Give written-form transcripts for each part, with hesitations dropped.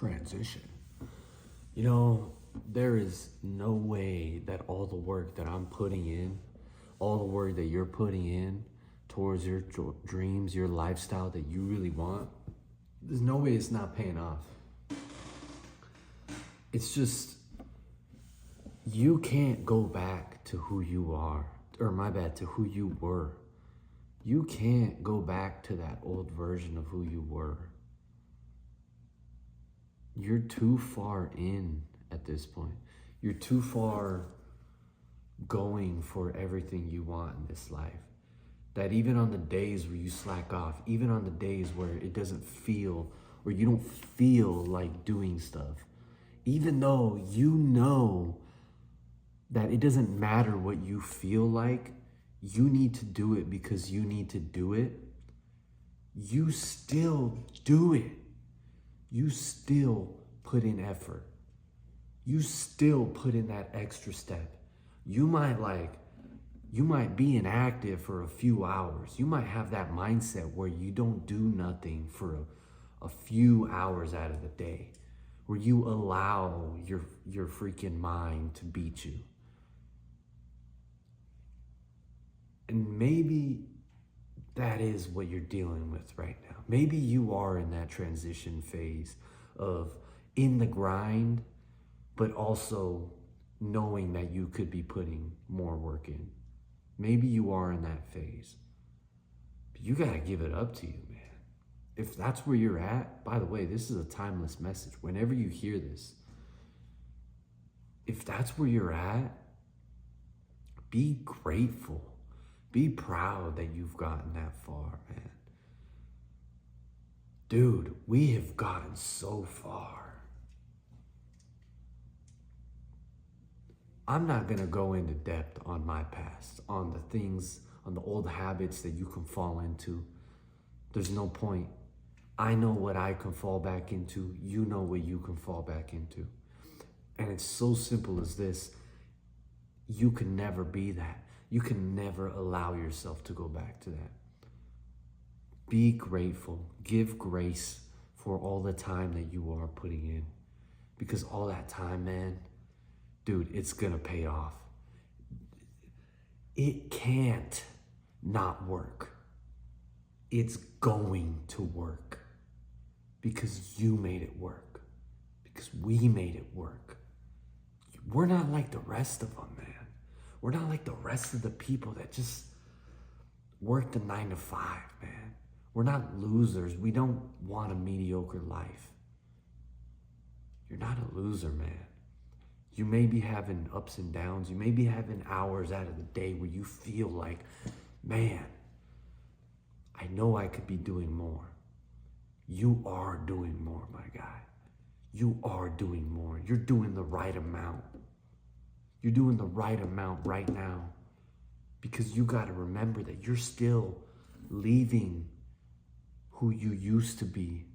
transition. You know, there is no way that all the work that I'm putting in, all the work that you're putting in towards your dreams, your lifestyle that you really want, there's no way it's not paying off. It's just, you can't go back to who you are, or my bad, to who you were. You can't go back to that old version of who you were. You're too far in at this point. You're too far going for everything you want in this life. That even on the days where you slack off, even on the days where it doesn't feel, or you don't feel like doing stuff, even though you know that it doesn't matter what you feel like, you need to do it because you need to do it, you still do it. You still put in effort. You still put in that extra step. You might be inactive for a few hours. You might have that mindset where you don't do nothing for a few hours out of the day, where you allow your freaking mind to beat you. And maybe that is what you're dealing with right now. Maybe you are in that transition phase of in the grind, but also knowing that you could be putting more work in. Maybe you are in that phase. But you gotta give it up to you, man. If that's where you're at, by the way, this is a timeless message. Whenever you hear this, if that's where you're at, be grateful. Be proud that you've gotten that far, man. Dude, we have gotten so far. I'm not gonna go into depth on my past, on the things, on the old habits that you can fall into. There's no point. I know what I can fall back into. You know what you can fall back into. And it's so simple as this. You can never be that. You can never allow yourself to go back to that. Be grateful. Give grace for all the time that you are putting in. Because all that time, man, dude, it's gonna pay off. It can't not work. It's going to work. Because you made it work. Because we made it work. We're not like the rest of them, man. We're not like the rest of the people that just work the 9 to 5, man. We're not losers. We don't want a mediocre life. You're not a loser, man. You may be having ups and downs. You may be having hours out of the day where you feel like, man, I know I could be doing more. You are doing more, my guy. You are doing more. You're doing the right amount. You're doing the right amount right now, because you got to remember that you're still leaving who you used to be.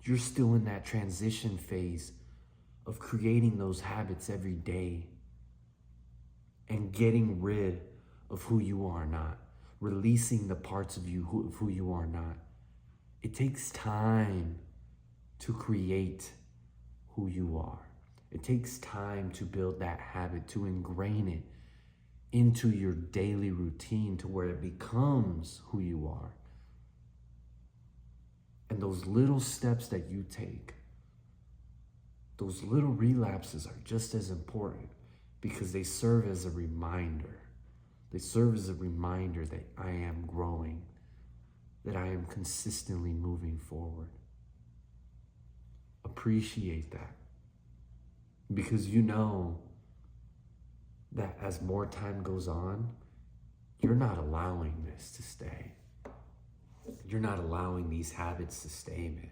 You're still in that transition phase of creating those habits every day and getting rid of who you are not, releasing the parts of you who you are not. It takes time to create who you are. It takes time to build that habit, to ingrain it into your daily routine to where it becomes who you are. And those little steps that you take, those little relapses are just as important because they serve as a reminder. They serve as a reminder that I am growing, that I am consistently moving forward. Appreciate that. Because you know that as more time goes on, you're not allowing this to stay. You're not allowing these habits to stay, man.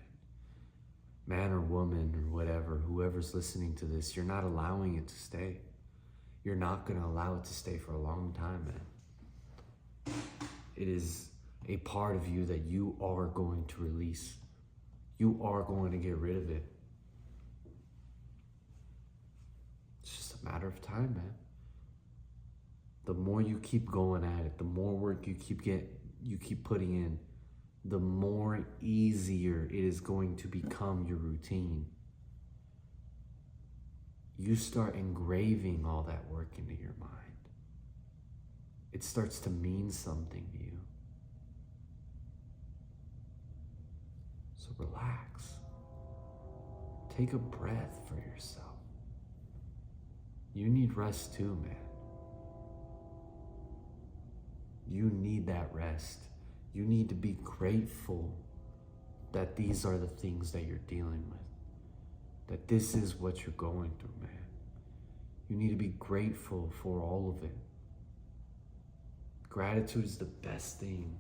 Man or woman or whatever, whoever's listening to this, you're not allowing it to stay. You're not going to allow it to stay for a long time, man. It is a part of you that you are going to release. You are going to get rid of it. It's just a matter of time, man. The more you keep going at it, the more work you keep putting in, the more easier it is going to become your routine. you start engraving all that work into your mind. It starts to mean something to you. So relax. Take a breath for yourself. You need rest too, man. You need that rest. You need to be grateful that these are the things that you're dealing with. That this is what you're going through, man. You need to be grateful for all of it. Gratitude is the best thing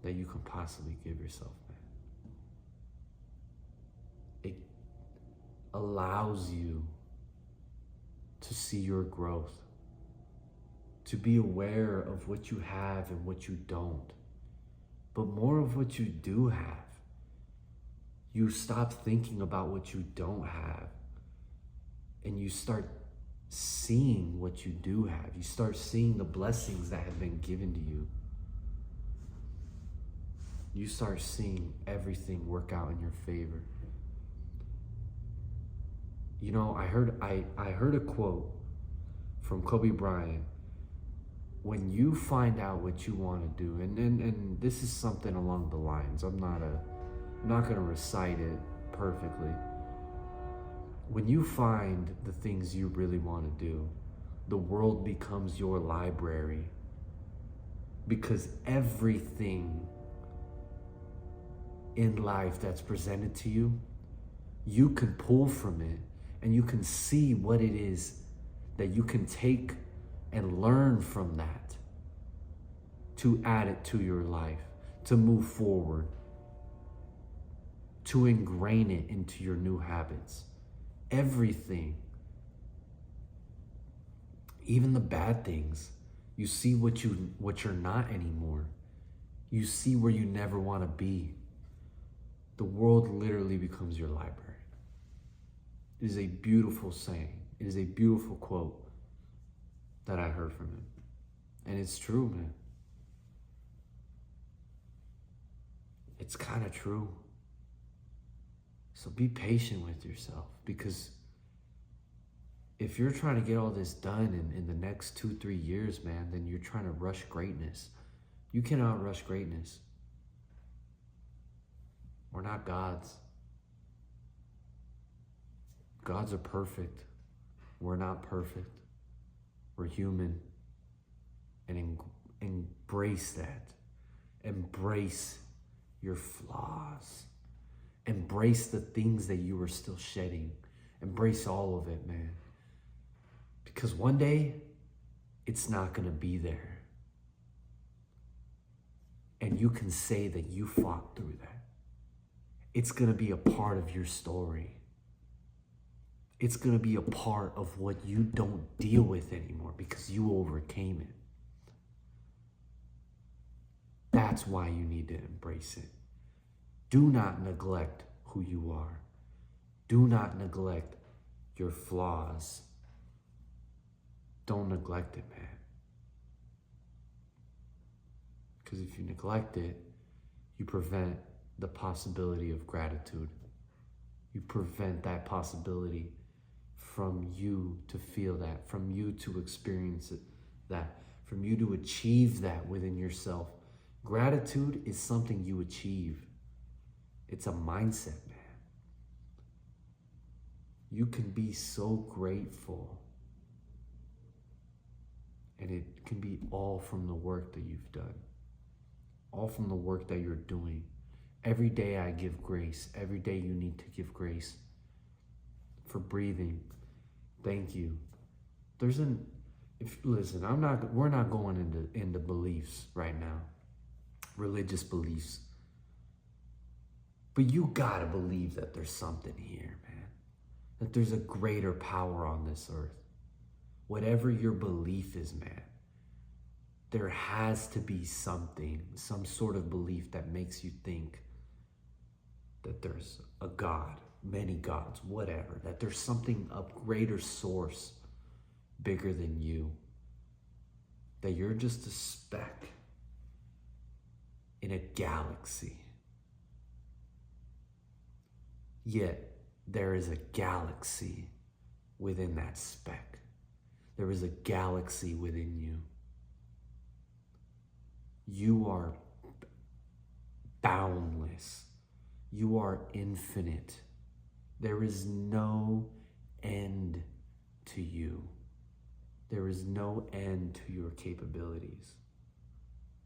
that you can possibly give yourself, man. It allows you to see your growth, to be aware of what you have and what you don't, but more of what you do have. You stop thinking about what you don't have, and you start seeing what you do have. You start seeing the blessings that have been given to you. You start seeing everything work out in your favor. You know, I heard a quote from Kobe Bryant. When you find out what you want to do, and this is something along the lines, I'm not going to recite it perfectly. When you find the things you really want to do, the world becomes your library, because everything in life that's presented to you, you can pull from it, and you can see what it is that you can take and learn from that to add it to your life, to move forward, to ingrain it into your new habits. Everything, even the bad things, you see what you're not anymore. You see where you never want to be. The world literally becomes your library. It is a beautiful saying. It is a beautiful quote that I heard from him. And it's true, man. It's kind of true. So be patient with yourself, because if you're trying to get all this done in the next 2-3 years, man, then you're trying to rush greatness. You cannot rush greatness. We're not gods. Gods are perfect. We're not perfect. We're human. And embrace that. Embrace your flaws. Embrace the things that you are still shedding. Embrace all of it, man. Because one day, it's not going to be there. And you can say that you fought through that. It's going to be a part of your story. It's going to be a part of what you don't deal with anymore because you overcame it. That's why you need to embrace it. Do not neglect who you are. Do not neglect your flaws. Don't neglect it, man. Because if you neglect it, you prevent the possibility of gratitude. You prevent that possibility from you to feel that, from you to experience it, that, from you to achieve that within yourself. Gratitude is something you achieve. It's a mindset, man. You can be so grateful. And it can be all from the work that you've done. All from the work that you're doing. Every day I give grace. Every day you need to give grace for breathing. Thank you. Listen, we're not going into beliefs right now. Religious beliefs. But you gotta believe that there's something here, man. That there's a greater power on this earth. Whatever your belief is, man, there has to be something, some sort of belief that makes you think that there's a God, many gods, whatever, that there's something, a greater source bigger than you, that you're just a speck in a galaxy. Yet there is a galaxy within that speck. There is a galaxy within you. You are boundless. You are infinite. There is no end to you. There is no end to your capabilities.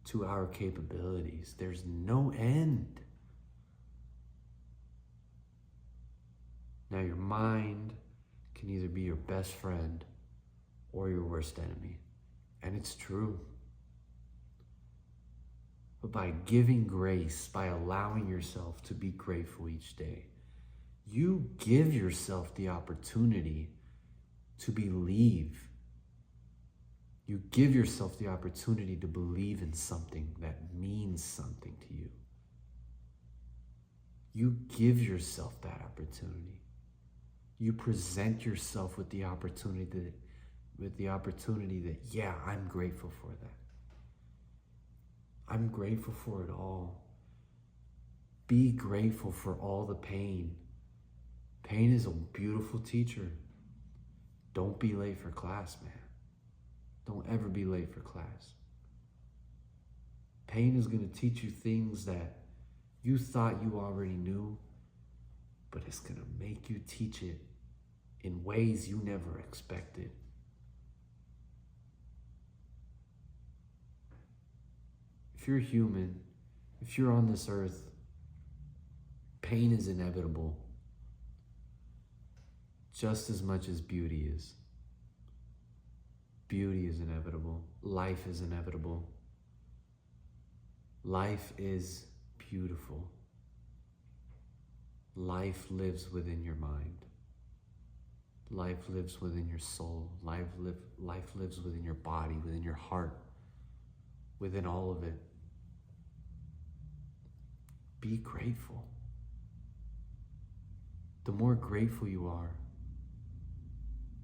To our capabilities. There's no end. Now your mind can either be your best friend or your worst enemy. And it's true. But by giving grace, by allowing yourself to be grateful each day, you give yourself the opportunity to believe. You give yourself the opportunity to believe in something that means something to you. You give yourself that opportunity. You present yourself with the opportunity that, yeah, I'm grateful for that. I'm grateful for it all. Be grateful for all the pain. Pain is a beautiful teacher. Don't be late for class, man. Don't ever be late for class. Pain is going to teach you things that you thought you already knew, but it's going to make you teach it in ways you never expected. If you're human, if you're on this earth, pain is inevitable just as much as beauty is. Beauty is inevitable. Life is inevitable. Life is beautiful. Life lives within your mind. Life lives within your soul. Life lives within your body, within your heart, within all of it. Be grateful. The more grateful you are,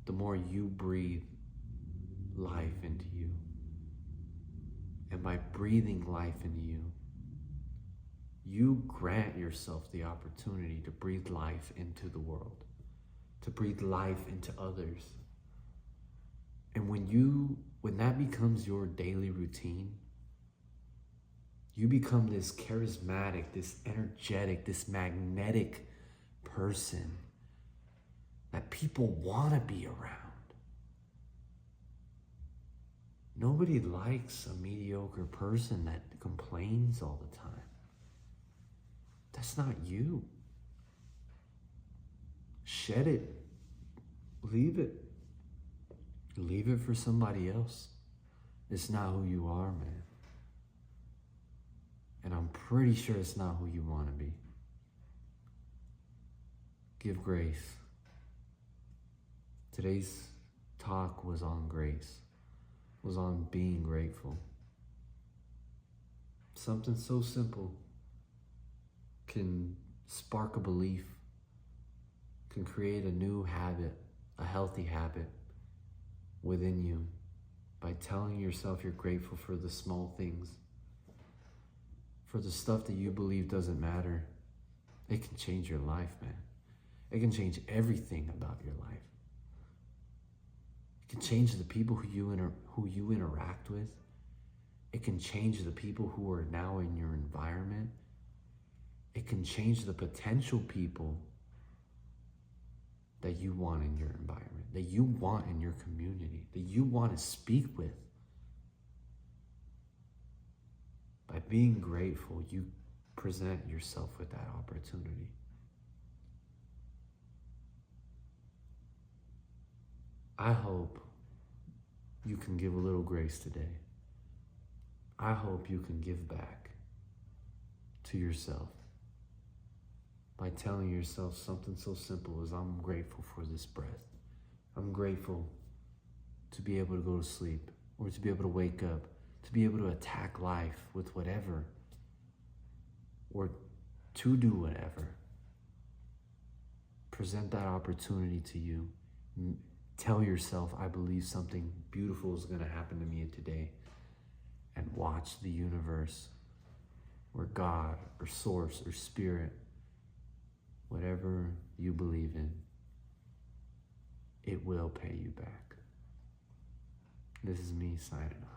the more you breathe life into you. And by breathing life into you, you grant yourself the opportunity to breathe life into the world, to breathe life into others. And when that becomes your daily routine, you become this charismatic, this energetic, this magnetic person that people want to be around. Nobody likes a mediocre person that complains all the time. That's not you. Shed it. Leave it. Leave it for somebody else. It's not who you are, man. And I'm pretty sure it's not who you want to be. Give grace. Today's talk was on grace, was on being grateful. Something so simple can spark a belief, can create a new habit, a healthy habit within you by telling yourself you're grateful for the small things, for the stuff that you believe doesn't matter. It can change your life, man. It can change everything about your life. It can change the people who you interact with. It can change the people who are now in your environment. It can change the potential people that you want in your environment, that you want in your community, that you want to speak with. By being grateful, you present yourself with that opportunity. I hope you can give a little grace today. I hope you can give back to yourself by telling yourself something so simple as, I'm grateful for this breath. I'm grateful to be able to go to sleep, or to be able to wake up, to be able to attack life with whatever, or to do whatever. Present that opportunity to you. Tell yourself, I believe something beautiful is going to happen to me today. And watch the universe, or God, or source, or spirit, whatever you believe in, it will pay you back. This is me signing off.